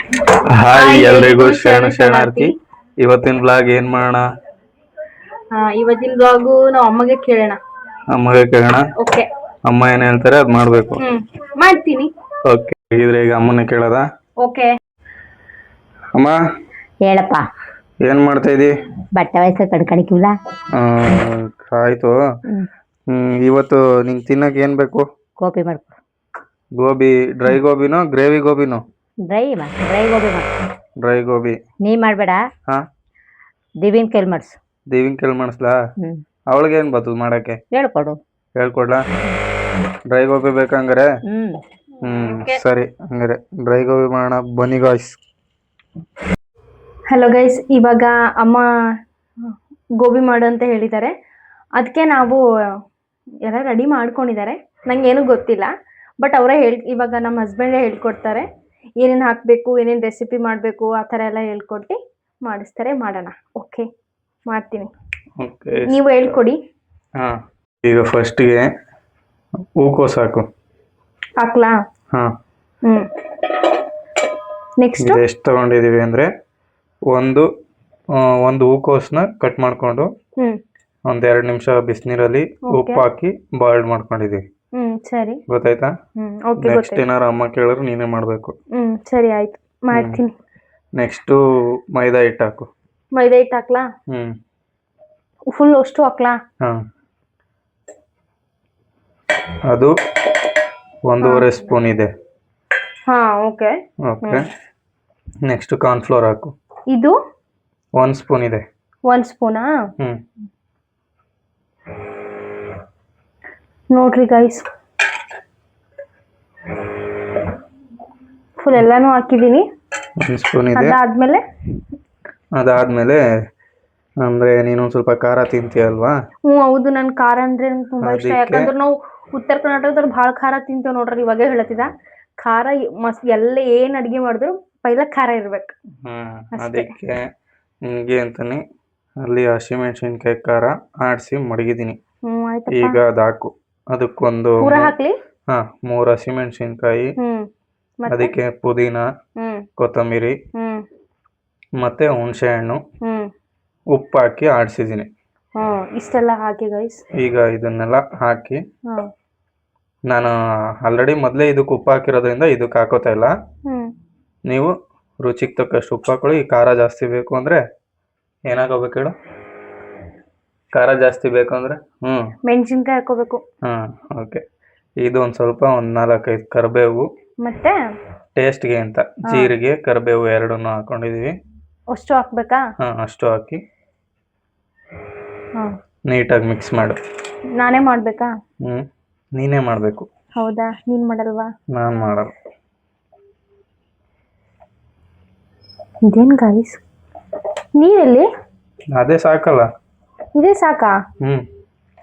Hi ಎಲ್ರಿಗೂ ಶರಣ ಶರಣಾರ್ಥಿ. ಶರಣಾರ್ಥಿ. ಇವತ್ತಿನ ಬ್ಲಾಗ್ ಏನ್ ಮಾಡೋಣ? ಇವತ್ತಿನ ಬ್ಲಾಗು ನಾವು ಅಮ್ಮಗೆ ಕೇಳೋಣ. ಅಮ್ಮಗೆ ಕೇಳೋಣ. ಓಕೆ. ಅಮ್ಮ ಏನ್ ಹೇಳ್ತಾರೆ ಅದ್ ಮಾಡ್ಬೇಕು. ಮಾಡ್ತೀನಿ. ಓಕೆ, ಇದ್ರೆ ಈಗ ಅಮ್ಮನ ಕೇಳೋದ? ಓಕೆ. ಅಮ್ಮ ಹೇಳಪ್ಪ. ಏನ್ ಮಾಡ್ತಾ ಇದೀ? ಬಟ್ಟೆ ವಯಸ್ಸ ಕಡ್ಕಣಿಕಿಲ್ಲ. ಆಯ್ತು. ಇವತ್ತು ನಿಂಗೆ ತಿನ್ನಕ್ ಏನ್ ಬೇಕು? ಗೋಬಿ ಮಾಡ್ಕೊ. ಗೋಬಿ ಡ್ರೈ ಗೋಬಿನೋ ಗ್ರೇವಿ ಗೋಬಿನೋ? ಡ್ರೈ ಗೋಬಿ ಮಾಡು. ಡ್ರೈ ಗೋಬಿ. ನೀ ಮಾಡ್ಬೇಡ. ಹಾ, ದಿವ್ಯನ್ ಕೈಲಿ ಮಾಡಿಸು. ದೇವಿನ್ ಕೇಳಿ ಮಾಡಿಸ್ಲಾ? ಅವಳಿಗೆ ಏನ್ ಬರ್ತದ ಮಾಡಕ್ಕೆ? ಹೇಳ್ಕೊಡು. ಹೇಳ್ಕೊಡ್ಲಾ? ಡ್ರೈ ಗೋಬಿ ಬೇಕಂಗಾರೆ? ಸರಿ, ಹಂಗಾರೆ ಡ್ರೈ ಗೋಬಿ ಮಾಡೋಣ ಬನ್ನಿ ಗಾಯ್ಸ್. ಹಲೋ ಗೈಸ್, ಇವಾಗ ಅಮ್ಮ ಗೋಬಿ ಮಾಡು ಅಂತ ಹೇಳಿದ್ದಾರೆ. ಅದಕ್ಕೆ ನಾವು ಎಲ್ಲ ರೆಡಿ ಮಾಡ್ಕೊಂಡಿದ್ದಾರೆ. ನಂಗೇನು ಗೊತ್ತಿಲ್ಲ, ಬಟ್ ಅವರೇ ಇವಾಗ ನಮ್ಮ ಹಸ್ಬೆಂಡೇ ಹೇಳ್ಕೊಡ್ತಾರೆ. ಏನೇನು ಹಾಕಬೇಕು, ಏನೇನು ರೆಸಿಪಿ ಮಾಡಬೇಕು ಆ ಥರ ಎಲ್ಲ ಹೇಳ್ಕೊಟ್ಟು ಮಾಡಿಸ್ತಾರೆ. ಮಾಡೋಣ. ಓಕೆ, ಮಾಡ್ತೀನಿ. ನೀವು ಹೇಳ್ಕೊಡಿ. ಹಾ, ಈಗ ಫಸ್ಟ್ಗೆ ಹೂಕೋಸು ಹಾಕು. ಹಾಕ್ಲಾ? ಹಾ. ನೆಕ್ಸ್ಟ್ ಎಷ್ಟು ತಗೊಂಡಿದೀವಿ ಅಂದ್ರೆ ಒಂದು ಹೂಕೋಸನ್ನ ಕಟ್ ಮಾಡ್ಕೊಂಡು ಒಂದ್ 2 ನಿಮಿಷ ಬಿಸಿನೀರಲ್ಲಿ ಉಪ್ಪು ಹಾಕಿ ಬಾಯ್ಲ್ ಮಾಡ್ಕೊಂಡಿದೀವಿ. ಸರಿ, ಗೊತ್ತಾಯ್ತಾ? ಓಕೆ. ನೆಕ್ಸ್ಟ್ ಏನಾರ ಅಮ್ಮ ಕೇಳಿದ್ರೆ ನೀನೇ ಮಾಡ್ಬೇಕು. ಸರಿ, ಆಯ್ತು, ಮಾಡ್ತೀನಿ. ನೆಕ್ಸ್ಟ್ ಮೈದಾ ಹಿಟ್ಟು ಹಾಕು. ಮೈದಾ ಹಿಟ್ಟು ಹಾಕ್ಲಾ? ಫುಲ್ ಅಷ್ಟು ಹಾಕ್ಲಾ? ಹಾ, ಅದು 1.5 ಸ್ಪೂನ್ ಇದೆ. ಹಾ, ಓಕೆ. ಓಕೆ. ನೆಕ್ಸ್ಟ್ ಕಾರ್ನ್ಫ್ಲೋರ್ ಹಾಕು. ಇದು 1 ಸ್ಪೂನ್ ಇದೆ. 1 ಸ್ಪೂನಾ? ನೋಡ್ರಿ ಗೈಸ್, ಫುಲ್ ಎಲ್ಲಾನು ಹಾಕಿದೀನಿ. 1 ಸ್ಪೂನ್ ಇದೆ. ಅದಾದ್ಮೇಲೆ ಅಂದ್ರೆ ನೀನು ಸ್ವಲ್ಪ ಖಾರ ತಿಂತೀಯಲ್ವಾ? ಹೌದು, ನನ್ ಖಾರ ಅಂದ್ರೆ ನಂಗೆ ತುಂಬಾ ಇಷ್ಟ. ಯಾಕಂದ್ರೆ ನಾವು ಉತ್ತರ ಕರ್ನಾಟಕದವ್ರು ಭಾಳ ಖಾರ ತಿಂತೇವ್ ನೋಡ್ರಿ. ಇವಾಗೆ ಹೇಳತ್ತಿದ ಖಾರ ಮಸ್ತ್. ಎಲ್ಲ ಏನ್ ಅಡ್ಗೆ ಮಾಡಿದ್ರು ಪೈಲ ಖಾರ ಇರ್ಬೇಕು. ಅದಕ್ಕೆ ನಿಮ್ಗೆ ಅಂತಾನೆ ಅಲ್ಲಿ ಹಸಿಮೆಣಸಿನ್ಕಾಯಿ ಖಾರ ಆಡಿಸಿ ಮಡಗಿದೀನಿ. ಈಗ ಅದಾಕು. ಅದಕ್ಕೊಂದು ಹಾಕ್ಲಿ? 3 ಹಸಿಮೆಣಸಿನ್ಕಾಯಿ, ಅದಕ್ಕೆ ಪುದೀನ, ಕೊತ್ತಂಬರಿ ಮತ್ತೆ ಹುಣಸೆ ಹಣ್ಣು, ಉಪ್ಪು ಹಾಕಿ ಆಡಿಸಿದೀನಿ. ಇಷ್ಟೆಲ್ಲ ಹಾಕಿ ಗೈಸ್, ಈಗ ಇದನ್ನೆಲ್ಲ ಹಾಕಿ ನಾನು ಆಲ್ರೆಡಿ ಮೊದಲೇ ಇದಕ್ಕೆ ಉಪ್ಪು ಹಾಕಿರೋದ್ರಿಂದ ಇದಕ್ಕೆ ಹಾಕೋತಾ ಇಲ್ಲ. ನೀವು ರುಚಿಗೆ ತಕ್ಕಷ್ಟು ಉಪ್ಪು ಹಾಕೊಳ್ಳಿ. ಖಾರ ಜಾಸ್ತಿ ಬೇಕು ಅಂದ್ರೆ ಏನಾಗಬೇಕು ಹೇಳು? ಖಾರ ಜಾಸ್ತಿ ಬೇಕು ಅಂದ್ರೆ ಮೆಣಸಿನ್ಕಾಯಿ ಹಾಕೋಬೇಕು. ಓಕೆ. ಇದು ಒಂದ್ ಸ್ವಲ್ಪ 4-5 ಕರಿಬೇವು, ಮತ್ತೆ ಟೇಸ್ಟ್ಗೆ ಅಂತ ಜೀರಿಗೆ, ಕರಿಬೇವು ಎರಡನ್ನೂ ಹಾಕೊಂಡಿದೀವಿ. ಅಷ್ಟು ಹಾಕ್ಬೇಕಾ? ಅಷ್ಟು ಹಾಕಿ ನೀಟಾಗಿ ಮಿಕ್ಸ್ ಮಾಡು. ನಾನೇ ಮಾಡ್ಬೇಕಾ? ನೀನೇ ಮಾಡ್ಬೇಕು. ಹೌದಾ? ನೀನ್ ಮಾಡಲ್ವಾ? ನಾನ್ ಮಾಡಲ್ಲ. ಇದೇನ್ ಗೈಸ್, ನೀರಲ್ಲಿ ಅದೇ ಸಾಕಲ್ಲ? ಇದೇ ಸಾಕಾ?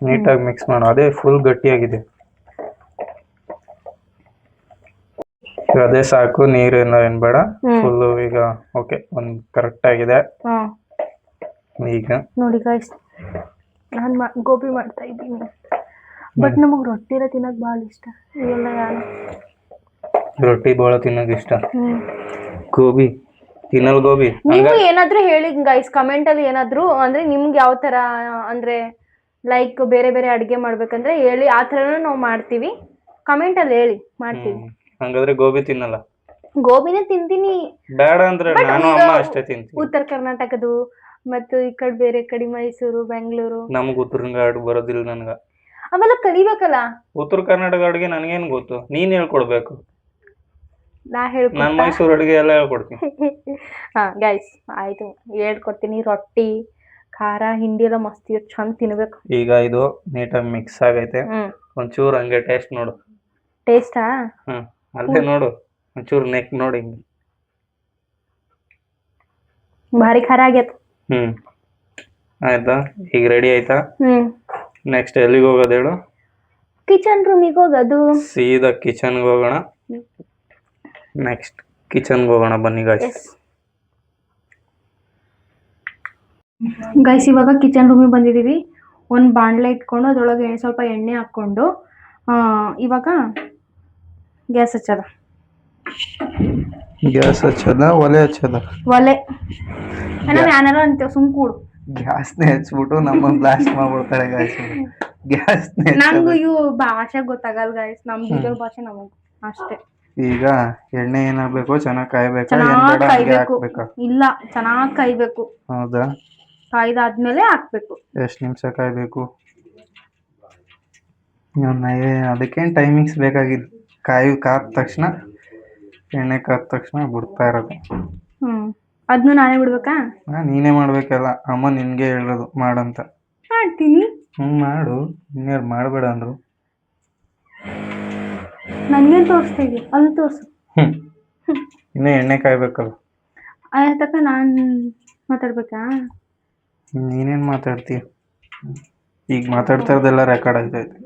ನೀಟಾಗಿ ಮಿಕ್ಸ್ ಮಾಡು. ಅದೇ ಫುಲ್ ಗಟ್ಟಿಯಾಗಿದೆ. ಅದೇ ಸಾಕು, ನೀರೇನು ಏನ್ ಬೇಡ. ಫುಲ್ ಈಗ ಓಕೆ, ಒಂದ್ ಕರೆಕ್ಟ್ ಆಗಿದೆ. ಈಗ ನೋಡಿ ಗೈಸ್, ನಾನ್ ಗೋಬಿ ಮಾಡ್ತಾ ಇದ್ದೀನಿ. ಬಟ್ ನಮಗ್ ರೊಟ್ಟಿ ಎಲ್ಲ ತಿನ್ನಕ್ ಬಹಳ ಇಷ್ಟ. ಇವೆಲ್ಲ ಯಾರು ರೊಟ್ಟಿ ಬೋಳ ತಿನ್ನಕ್ ಇಷ್ಟ? ಗೋಬಿ ತಿನ್ನಲ್? ಗೋಬಿ ನೀವು ಏನಾದ್ರೂ ಹೇಳಿ ಗೈಸ್ ಕಮೆಂಟ್ ಅಲ್ಲಿ. ಏನಾದ್ರು ಅಂದ್ರೆ ನಿಮ್ಗೆ ಯಾವ ತರ ಅಂದ್ರೆ ಲೈಕ್ ಬೇರೆ ಬೇರೆ ಅಡ್ಗೆ ಮಾಡ್ಬೇಕಂದ್ರೆ ಹೇಳಿ. ಆ ಥರನೂ ನಾವು ಮಾಡ್ತೀವಿ. ಕಮೆಂಟ್ ಅಲ್ಲಿ ಹೇಳಿ, ಮಾಡ್ತೀವಿ. ಹಂಗಾದ್ರೆ ಗೋಬಿ ತಿನ್ನಲ್ಲ? ಗೋಬಿನೇ ತಿಂತೀನಿ. ಬೇಡ ಅಂದ್ರೆ ನಾನು ಅಮ್ಮ ಅಷ್ಟೇ ತಿಂತೀನಿ. ಉತ್ತರ ಕರ್ನಾಟಕದ್ದು ಮತ್ತು ಈ ಕಡೆ ಬೇರೆ ಕಡೆ ಮೈಸೂರು, ಬೆಂಗಳೂರು. ನಮಗ್ ಉತ್ತರ ಕನ್ನಡ ಬರೋದಿಲ್ಲ. ನನ್ಗ ಅವೆಲ್ಲ ಕಲಿಬೇಕಲ್ಲ. ಉತ್ತರ ಕರ್ನಾಟಕ ಅಡುಗೆ ನನಗೇನು ಗೊತ್ತು? ನೀನ್ ಹೇಳ್ಕೊಡ್ಬೇಕು. ನಾನು ಮೈಸೂರು ಅಡುಗೆ ಎಲ್ಲ ಹೇಳ್ಕೊಡ್ತೀನಿ. ಗೈಸ್ ಆಯ್ತು, ಹೇಳ್ಕೊಡ್ತೀನಿ. ರೊಟ್ಟಿ, ಖಾರ, ಹಿಂಡಿ ಎಲ್ಲ ಮಸ್ತ್ ಚಂದ ತಿನ್ಬೇಕು. ಈಗ ಇದು ನೀಟಾಗಿ ಮಿಕ್ಸ್ ಆಗೈತೆ. ಒಂಚೂರು ಹಂಗೆ ಟೇಸ್ಟ್ ನೋಡು. ಟೇಸ್ಟಾ? ಅಲ್ಲೇ ನೋಡು, ಒಂಚೂರು ನೆಕ್ ನೋಡಿ. ಭಾರಿ ಖಾರ ಆಗೈತೆ. ಆಯ್ತಾ? ಈಗ ರೆಡಿ ಆಯ್ತಾ? ನೆಕ್ಸ್ಟ್ ಎಲ್ಲಿಗೆ ಹೋಗೋದು ಹೇಳು? ಕಿಚನ್ ರೂಮಿಗೆ ಹೋಗೋದು. ಸೀದಾ ಕಿಚನ್ಗೆ ಹೋಗೋಣ. ನೆಕ್ಸ್ಟ್ ಕಿಚನ್ಗೆ ಹೋಗೋಣ ಬನ್ನಿ ಗಾಯ್ಸ್. ಗೈಸ್ ಇವಾಗ ಕಿಚನ್ ರೂಮಿಗೆ ಬಂದಿದ್ದೀವಿ. ಒಂದು ಬಾಣಲೆ ಇಟ್ಕೊಂಡು ಅದರೊಳಗೆ ಸ್ವಲ್ಪ ಎಣ್ಣೆ ಹಾಕ್ಕೊಂಡು ಇವಾಗ ಗ್ಯಾಸ್ ಹಚ್ಚೋದು. ಗ್ಯಾಸ್ ಹಚ್ಚದ ಒಲೆ ಹಚ್ಚದ ಒಲೆ ನಾವ್ ಏನಾರ ಅಂತೇವ್ ಸುಮ್ ಕೂಡು. ಗ್ಯಾಸ್ನೇ ಹಚ್ಬಿಟ್ಟು ನಮ್ಮ ಬ್ಲಾಸ್ಟ್ ಮಾಡ್ಬಿಡ್ತಾಳೆ ಗಾಯ್ಸ್. ಗ್ಯಾಸ್ನೇ ನಂಗೂ ಇವು ಭಾಷೆ ಗೊತ್ತಾಗಲ್ಲ ಗಾಯ್ಸ್, ನಮ್ ಬೀದರ್ ಭಾಷೆ ನಮಗ್ ಅಷ್ಟೇ. ಈಗ ಎಣ್ಣೆ ಏನಾಗ್ಬೇಕು, ಚೆನ್ನಾಗ್ ಕಾಯ್ಬೇಕಾ, ಏನ್ ಚೆನ್ನಾಗ್ ಬೇಡ ಹಂಗೆ ಕಾಯ್ಬೇಕು. ಹಾಕ್ಬೇಕಾ? ಇಲ್ಲ, ಚೆನ್ನಾಗ್ ಕಾಯ್ಬೇಕು. ಹೌದಾ? ಕಾಯ್ದಾದ್ಮೇಲೆ ಹಾಕ್ಬೇಕು. ಎಷ್ಟು ನಿಮಿಷ ಕಾಯ್ಬೇಕು? ಅದಕ್ಕೇನು ಟೈಮಿಂಗ್ಸ್ ಬೇಕಾಗಿದ್ದು, ಕಾದ ತಕ್ಷಣ ಎಣ್ಣೆ ಕಾದ ತಕ್ಷಣ ಬಿಡ್ತಾ ಇರೋದು. ಅದ್ನು ನಾನೇ ಬಿಡ್ಬೇಕಾ? ನೀನೇ ಮಾಡ್ಬೇಕಲ್ಲ, ಅಮ್ಮ ನಿನ್ಗೆ ಹೇಳೋದು ಮಾಡಂತ. ಮಾಡ್ತೀನಿ. ಮಾಡು, ಇನ್ಯಾರು ಮಾಡಬೇಡ ಅಂದ್ರು. ನನ್ಗೇನ್ ತೋರಿಸ್ತಾ ಇದೀಯ? ಅಲ್ಲಿ ತೋರ್ಸು. ಇನ್ನೂ ಎಣ್ಣೆ ಕಾಯ್ಬೇಕಲ್ಲ. ಆಯ್ತಕ್ಕ ನಾನ್ ಮಾತಾಡ್ಬೇಕಾ? ನೀನೇನ್ ಮಾತಾಡ್ತೀಯ? ಈಗ ಮಾತಾಡ್ತಾ ಇರೋದೆಲ್ಲ ರೆಕಾರ್ಡ್ ಆಗ್ತೈತೆ.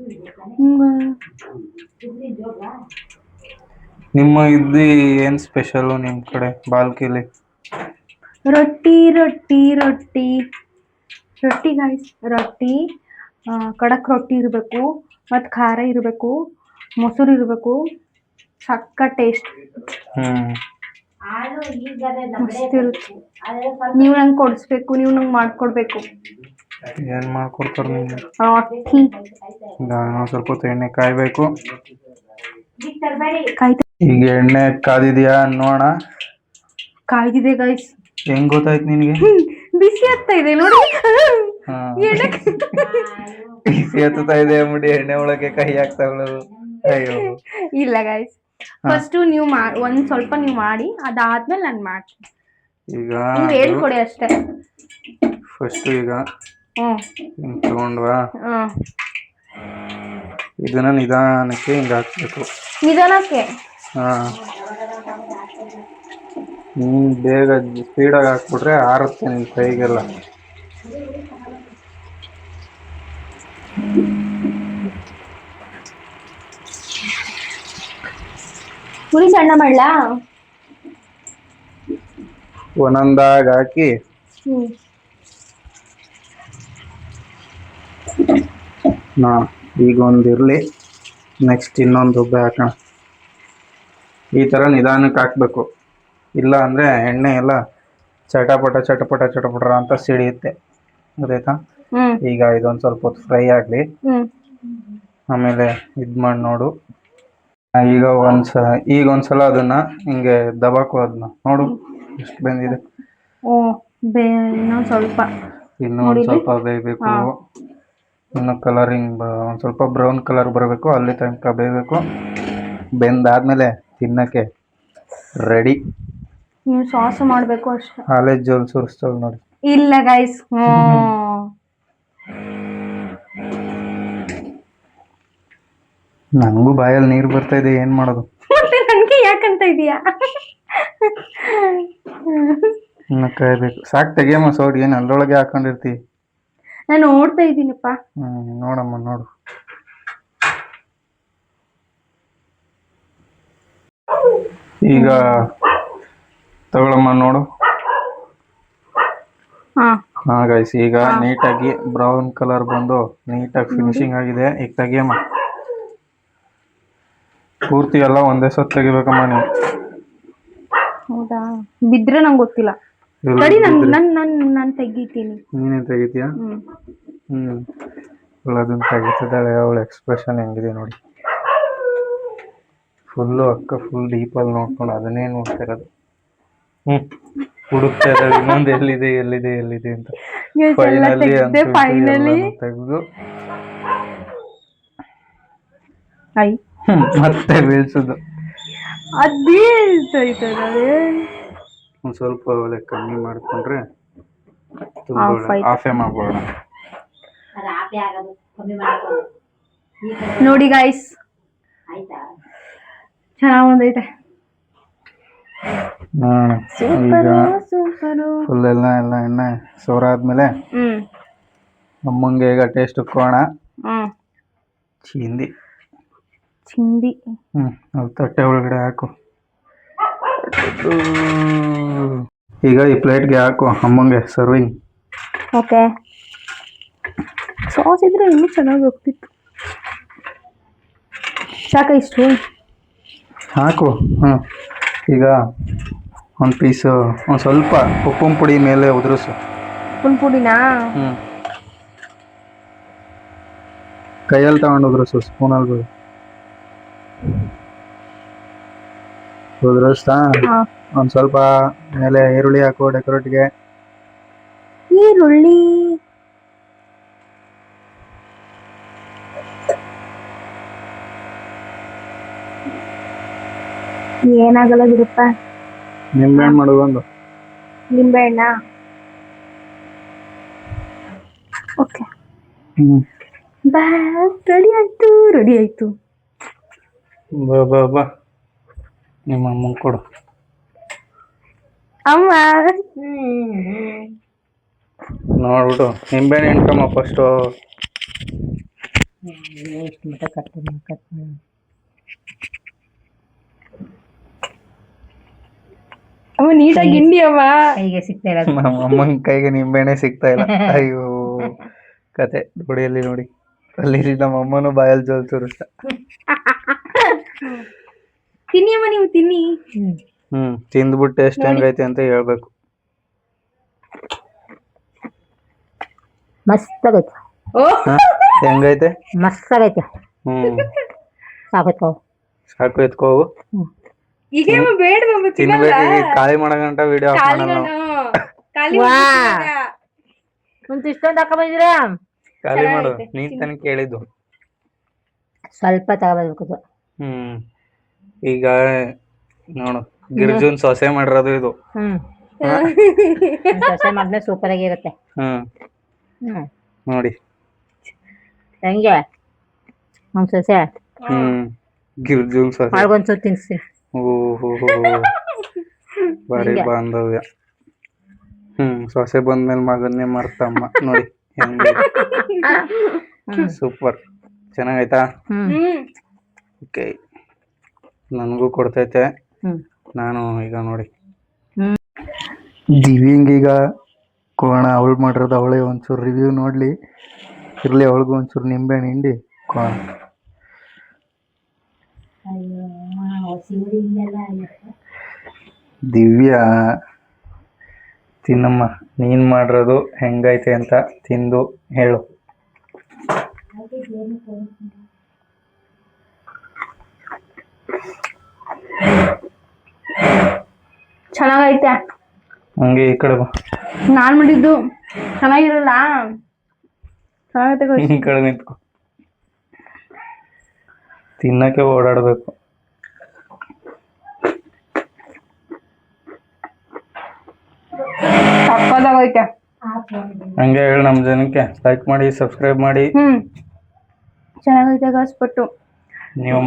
ನಿಮ್ಮ ಇದ್ದು ಏನ್ ಸ್ಪೆಷಲ್ ನಿಮ್ ಕಡೆ ಬಾಲ್ಕಿಲಿ? ರೊಟ್ಟಿ ರೊಟ್ಟಿ ರೊಟ್ಟಿ ರೊಟ್ಟಿ ಗಾಯ್ಸ್, ರೊಟ್ಟಿ ಕಡಕ್ ರೊಟ್ಟಿ ಇರಬೇಕು, ಮತ್ತು ಖಾರ ಇರಬೇಕು, ಮೊಸರು ಇರಬೇಕು, ಸಕ್ಕ ಟೇಸ್ಟ್ ಮಸ್ತ್ ಇರುತ್ತೆ. ನೀವು ನಂಗೆ ಕೊಡಿಸ್ಬೇಕು, ನೀವು ನಂಗೆ ಮಾಡ್ಕೊಡ್ಬೇಕು. ಏನ್ ಮಾಡ್ಕೊಡ್ತಾರ ನಿಮ್ಗೆ? ರೊಟ್ಟಿ. ಸ್ವಲ್ಪ ಹೊತ್ತು ಎಣ್ಣೆ ಕಾಯ್ಬೇಕು. ಕಾಯ್ತಾ ಈಗ ಎಣ್ಣೆ ಕಾದಿದ್ಯಾ ನೋಡ. ಕಾಯ್ದಿದೆ ಗೈಸ್. ಹೆಂಗ್ ಗೊತ್ತಾಯ್ತು ನಿನ್ಗೆ? ಬಿಸಿ ಆಗ್ತಾ ಇದೆ ನೋಡಿ. ಬಿಸಿ ಹತ್ತುತ್ತಾ ಇದೆ ಅಂದ್ಬಿಟ್ಟು ಎಣ್ಣೆ ಒಳಗೆ ಕೈ ಹಾಕ್ತಾ ಇರೋದು. ಅಯ್ಯೋ ಇಲ್ಲ ಗೈಸ್, ಫಸ್ಟ್ ನೀವು ಒಂದ್ ಸ್ವಲ್ಪ ನೀವು ಮಾಡಿ, ಅದಾದ್ಮೇಲೆ ನಾನು ಮಾಡ್ತೀನಿ. ಈಗ ನೀವು ಹೇಳ್ಕೊಡಿ ಅಷ್ಟೇ. ಫಸ್ಟ್ ಈಗ ತಗೊಂಡ್ವಾ, ಇದನ್ನ ನಿಧಾನಕ್ಕೆ ಹಿಂಗ ಹಾಕ್ಬೇಕು. ನಿಧಾನಕ್ಕೆ? ನೀನ್ ಬೇಗ ಸ್ಪೀಡಾಗಿ ಹಾಕ್ಬಿಟ್ರೆ ಆರುತ್ತೆ ನಿನ್ ಕೈಗೆಲ್ಲ. ಉರಿ ಸಣ್ಣ ಮಾಡ್ಲಾ? ಒಂದೊಂದಾಗ ಹಾಕಿ ಈಗ ಒಂದಿರ್ಲಿ, ನೆಕ್ಸ್ಟ್ ಇನ್ನೊಂದು ರುಬ್ಬೆ ಹಾಕೋಣ. ಈ ಥರ ನಿಧಾನಕ್ಕೆ ಹಾಕ್ಬೇಕು, ಇಲ್ಲ ಅಂದರೆ ಎಣ್ಣೆ ಎಲ್ಲ ಚಟಪಟ ಚಟಪಟ ಚಟಪಟ ಅಂತ ಸಿಡಿಯುತ್ತೆ, ಗೊತ್ತಾಯ್ತಾ? ಈಗ ಇದೊಂದು ಸ್ವಲ್ಪ ಹೊತ್ತು ಫ್ರೈ ಆಗಲಿ, ಆಮೇಲೆ ಇದು ಮಾಡಿ ನೋಡು. ಈಗ ಒಂದ್ಸಲ ಅದನ್ನ ಹಿಂಗೆ ದಬಾಕು, ಅದನ್ನ ನೋಡು ಎಷ್ಟು ಬೆಂದಿದೆ. ಇನ್ನೊಂದು ಸ್ವಲ್ಪ, ಇನ್ನೂ ಒಂದು ಸ್ವಲ್ಪ ಬೇಯಬೇಕು. ಇನ್ನು ಕಲರಿಂಗ್ ಒಂದು ಸ್ವಲ್ಪ ಬ್ರೌನ್ ಕಲರ್ ಬರಬೇಕು, ಅಲ್ಲಿ ತನಕ ಬೇಯಬೇಕು. ಬೆಂದಾದ್ಮೇಲೆ ತಿನ್ನಕ್ಕೆ ರೆಡಿ. ನೀವು ಸಾಸ್ ಮಾಡಬೇಕು ಅಷ್ಟೇ. ಕಾಲೇಜ್ ಜೋಲ್ ಸುರಿಸ್ತವ್ ನೋಡಿ. ಇಲ್ಲ ಗೈಸ್, ನನಗೂ ಬಾಯಲ್ಲಿ ನೀರು ಬರ್ತಾ ಇದೆ, ಏನ್ ಮಾಡೋದು? ನನಗೆ ಯಾಕಂತ ಇದೀಯಾ? ಇನ್ನು ಕಾಯ್ಬೇಕು. ಸಾಕು ತೆಗಿಯಮ್ಮ ಸೌಡ್, ಏನು ಅಲ್ಲೊಳಗೆ ಹಾಕೊಂಡಿರ್ತಿ. ನಾನು ನೋಡ್ತಾ ಇದ್ದೀನಪ್ಪ. ನೋಡಮ್ಮ ನೋಡು. ಈಗ ತಗೊಳಮ್ಮ ನೋಡು. ಹಾ ಗೈಸ್, ಈಗ ನೀಟಾಗಿ ಬ್ರೌನ್ ಕಲರ್ ಬಂದು ನೀಟಾಗಿ ಫಿನಿಶಿಂಗ್ ಆಗಿದೆ. ಈಗ ತೆಗಿಯಮ್ಮ, ಪೂರ್ತಿ ಎಲ್ಲ ಒಂದೇ ಸತ್ ತೆಗಿಬೇಕಮ್ಮ ನೀವು. ಹೌದಾ? ಬಿದ್ರೆ ನಂಗೆ ಗೊತ್ತಿಲ್ಲ. ನಾನು ತೆಗಿತೀನಿ. ನೀನೇನು ತೆಗಿತೀಯಾ? ಅದನ್ನ ತೆಗಿತಿದ್ದಾಳೆ. ಅವಳ ಎಕ್ಸ್ಪ್ರೆಷನ್ ಹೆಂಗಿದೆ ನೋಡಿ. ಫುಲ್ಲು ಅಕ್ಕ ಫುಲ್ ಡೀಪಲ್ಲಿ ನೋಡ್ಕೊಂಡು ಅದನ್ನೇ ನೋಡ್ತಿರೋದು. ಹುಡುಕ್ತಾ ಇದ್ದಾಳೆ ಇನ್ನೊಂದು ಎಲ್ಲಿದೆ ಎಲ್ಲಿದೆ ಎಲ್ಲಿದೆ ಅಂತ. ಫೈನಲಿ ತೆಗೆದು ಮತ್ತೆ ಬೀಳ್ಸುದು. ಒಂದು ಸ್ವಲ್ಪ ಒಲೆ ಕಮ್ಮಿ ಮಾಡಿಕೊಂಡ್ರೆ ಆಫೇ ಮಾಡ್ಬೋಣ. ನೋಡಿ ಗಾಯ್ಸ್, ಚೆನ್ನಾಗ್ ಬಂದೈತೆ. ಫುಲ್ ಎಲ್ಲ ಎಣ್ಣೆ ಸೋರಾದ್ಮೇಲೆ ಅಮ್ಮಂಗೆ ಈಗ ಟೇಸ್ಟ್ ಇಕ್ಕೋಣ. ಚಿಂದಿ ಅದು ತಟ್ಟೆ ಒಳಗಡೆ ಹಾಕು. ಈಗ ಈ ಪ್ಲೇಟ್ಗೆ ಹಾಕು ಅಮ್ಮಂಗೆ ಸರ್ವಿಂಗ್. ಓಕೆ, ಸಾಸ್ ಇದ್ರೆ ಇನ್ನೂ ಚೆನ್ನಾಗಿ ಹೋಗ್ತಿತ್ತು. ಸಾಕ ಇಷ್ಟು ಹಾಕು. ಈಗ ಒಂದು ಪೀಸು ಒಂದು ಸ್ವಲ್ಪ ಉಪ್ಪಿನ ಪುಡಿ ಮೇಲೆ ಉದುರಿಸು. ಉಪ್ಪಿನ ಪುಡಿನಾ? ಕೈಯಲ್ಲಿ ತಗೊಂಡು ಉದುರಿಸು, ಸ್ಪೂನಲ್ಲಿ ಉದುರಿಸ್ತಾ ಒಂದು ಸ್ವಲ್ಪ ಮೇಲೆ ಈರುಳ್ಳಿ ಹಾಕು ಡೆಕೋರೇಟ್ಗೆ. ಈರುಳ್ಳಿ ಏನಾಗಲ್ಲ ಬಿಡಪ್ಪ. ನಿಂಬೆಹಣ್ಣು ಮಾಡೋದು ಒಂದು. ನಿಂಬೆಹಣ್ಣ? ಓಕೆ. ರೆಡಿ ಆಯ್ತು, ರೆಡಿ ಆಯ್ತು. ಬಾ ಬಾ ಬಾ, ನಿಮ್ಮ ಅಮ್ಮಂಗೆ ಕೊಡು. ಅಮ್ಮ ನೋಡ್ಬಿಟ್ಟು ನಿಂಬೆಹಣ್ಣು ಇಟ್ಕಮ್ಮ ಫಸ್ಟು. ಎಷ್ಟು ಮಟ್ಟ ಕಟ್ ಮಾಡಿ ಅಮ್ಮ ನೀಟಾಗಿ ಹಿಂಡಿ ಅಮ್ಮ. ಕೈಗೆ ಸಿಗ್ತಾ ಇಲ್ಲ. ನಮ್ಮ ಅಮ್ಮನ ಕೈಗೆ ನಿಂಬೆಹಣ್ಣೆ ಸಿಗ್ತಾ ಇಲ್ಲ. ಅಯ್ಯೋ ಕತೆ ಗುಡಿಯಲ್ಲಿ ನೋಡಿ, ಅಲ್ಲಿ ನಮ್ಮ ಅಮ್ಮನೂ ಬಾಯಲ್ಲಿ ಜೋಲ್ ತೋರಿಸ್ತಾ. ತಿನ್ನಿ ಅಮ್ಮ, ನೀವು ತಿನ್ನಿ. ತಿಂದ್ಬಿಟ್ಟು ಟೇಸ್ಟ್ ಹೆಂಗೈತೆ ಅಂತ ಹೇಳ್ಬೇಕು. ಮಸ್ತ್ ಆಗೈತೆ. ಹೆಂಗೈತೆ? ಮಸ್ತ್ ಆಗೈತೆ. ಸಾಕು ಸಾಕು ಎತ್ಕೋವು. ಈಗ ಬೇಡ ತಿನ್ಬೇಕು. ಈಗ ಖಾಲಿ ಮಾಡಗಂಟ ವಿಡಿಯೋ ಆಫ್ ಮಾಡಲ್ಲ ನಾವು. ಒಂದು ಇಷ್ಟೊಂದು ಹಾಕೊಂಡ್ಬಂದಿರ. ಖಾಲಿ ಮಾಡು, ನೀನ್ ತಾನೇ ಕೇಳಿದ್ದು. ಸ್ವಲ್ಪ ತಗೋಬೇಕು. ಈಗ ನೋಡು, ಗಿರ್ಜುನ್ ಸೊಸೆ ಮಾಡಿರೋದು ಇದು. ಸೊಸೆ ಮಾಡಿದ್ರೆ ಸೂಪರ್ ಆಗಿರುತ್ತೆ. ನೋಡಿ ಹೆಂಗೆ ನಮ್ ಸೊಸೆ. ಗಿರ್ಜುನ್ ಸೊಸೆ ಮಾಡ್ಕೊಂಚೂರು ತಿನ್ಸ್ತೀನಿ. ಓಹೋ ಬಾರಿ ಬಾಂಧವ್ಯ. ಸೊಸೆ ಬಂದ್ಮೇಲೆ ಮಗನ್ನೇ ಮರ್ತಮ್ಮ. ನೋಡಿ ಹೆಂಗೆ. ಸೂಪರ್, ಚೆನ್ನಾಗೈತಾ? ಓಕೆ, ನನಗೂ ಕೊಡ್ತೈತೆ. ನಾನು ಈಗ ನೋಡಿ ದಿವ್ಯಂಗೀಗ ಕೋಣ ಅವಳು ಮಾಡಿರೋದು ಅವಳೇ ಒಂಚೂರು ರಿವ್ಯೂ ನೋಡ್ಲಿ. ಇರ್ಲಿ, ಅವಳಿಗೂ ಒಂಚೂರು ನಿಂಬೆಹಣ್ಣು ಹಿಂಡಿ ಕೋಣ. ದಿವ್ಯಾ ತಿನ್ನಮ್ಮ, ನೀನ್ ಮಾಡಿರೋದು ಹೆಂಗೈತೆ ಅಂತ ತಿಂದು ಹೇಳು. ಚೆನ್ನಾಗೈತೆ. ಹಂಗೆ ಈ ಕಡೆ ಬಾ. ನಾನ್ ಮಾಡಿದ್ದು ಚೆನ್ನಾಗಿರಲ್ಲ. ಚೆನ್ನಾಗೈತೆ. ಈ ಕಡೆ ನಿಂತ್ಕೊ. ತಿನ್ನಕ್ಕೆ ಓಡಾಡ್ಬೇಕು. ಸಕ್ಕತ್ತಾಗೈತೆ. ಹಂಗೆ ಹೇಳಿ ನಮ್ಮ ಜನಕ್ಕೆ ಲೈಕ್ ಮಾಡಿ, ಸಬ್ಸ್ಕ್ರೈಬ್ ಮಾಡಿ. ಚೆನ್ನಾಗೈತೆ ಗಾಸ್ಪಟ್ಟು. ನೀವು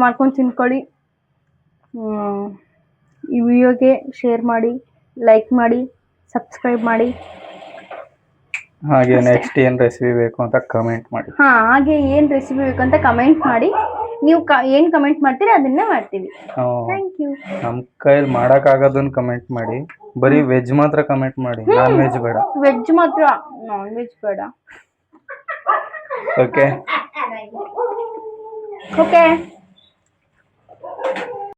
ಮಾಡ್ಕೊಂಡು ತಿನ್ಕೊಳ್ಳಿ. ಈ ವಿಡಿಯೋಗೆ ಶೇರ್ ಮಾಡಿ, ಲೈಕ್ ಮಾಡಿ, ಸಬ್ಸ್ಕ್ರೈಬ್ ಮಾಡಿ. ಹಾಗೆ ನೆಕ್ಸ್ಟ್ ಏನು ರೆಸಿಪಿ ಬೇಕು ಅಂತ ಕಮೆಂಟ್ ಮಾಡಿ. ಹಾಗೆ ಏನು ರೆಸಿಪಿ ಬೇಕು ಅಂತ ಕಮೆಂಟ್ ಮಾಡಿ. ನೀವು ಏನು ಕಮೆಂಟ್ ಮಾಡ್ತೀರಿ ಅದನ್ನೇ ಮಾಡ್ತೀವಿ. Thank you. ನಮ್ಮ ಕೈಯಲ್ಲಿ ಮಾಡೋಕ್ಕಾಗೋದನ್ನ ಕಮೆಂಟ್ ಮಾಡಿ. ಬರೀ ವೆಜ್ ಮಾತ್ರ ಕಮೆಂಟ್ ಮಾಡಿ, ನಾನ್ ವೆಜ್ ಬೇಡ. ವೆಜ್ ಮಾತ್ರ, ನಾನ್ ವೆಜ್ ಬೇಡ. Okay okay.